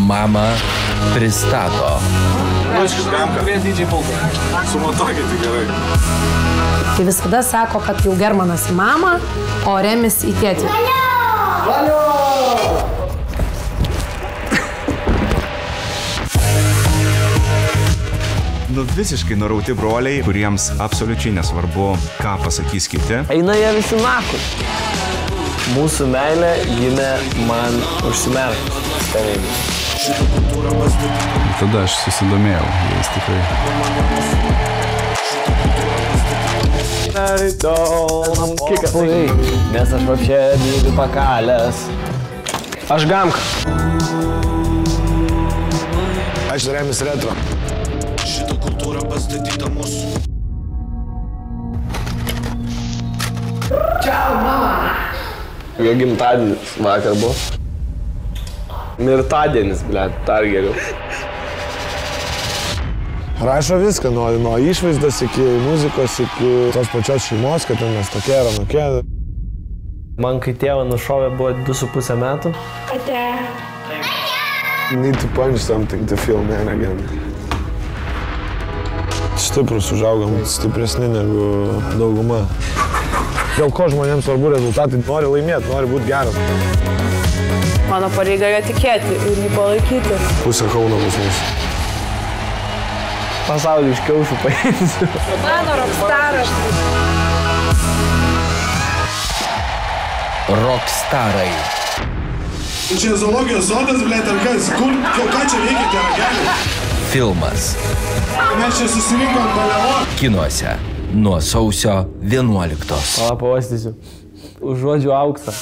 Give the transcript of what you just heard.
Mama pristato. Ruoškis gamką. Sumatuokit gerai. Tai visada sako, kad jau Germanas į mamą, o Remis į tėtį. Valio! Visiškai nurauti broliai, kuriems absoliučiai nesvarbu, ką pasakys kiti. Eina jie visi nakus. Mūsų meilė gimė man užsimerkus. Tada aš susidomėjau jais tikrai. Nes aš vapšė myliu pakalės. Aš gamka. Aš Remis retro. Šitą kultūrą pastatyta mūsų. Čiau, mama! Jo gimtadienis vakar buvo. Mirtadienis, blėt, dar geriau. Rašo viską, nuo išvaizdos iki muzikos, iki tos pačios šeimos, kad ten mes tokie ir anokie. Man kai tėvą nušovė buvo 2,5 metų. Ate. Need to punch something to feel man again. Stiprus užaugam, stipresni negu dauguma. Dėl ko žmonėms svarbu rezultatai, nori laimėti, nori būti geras. Mano pareiga jo tikėti ir jį palaikyti. Pusę Kauno bus mūsų. Pasaulį iš kiaušų paimsiu. Mano rockstaras. Rockstarai. Čia zoologijos sodas, blėt, ar kas? Ką čia veikite, rageliai? Filmas. Mes čia susirinkom balevo. Kinuose nuo sausio 11. Pala, pavastysiu. Užuodžiu auksą.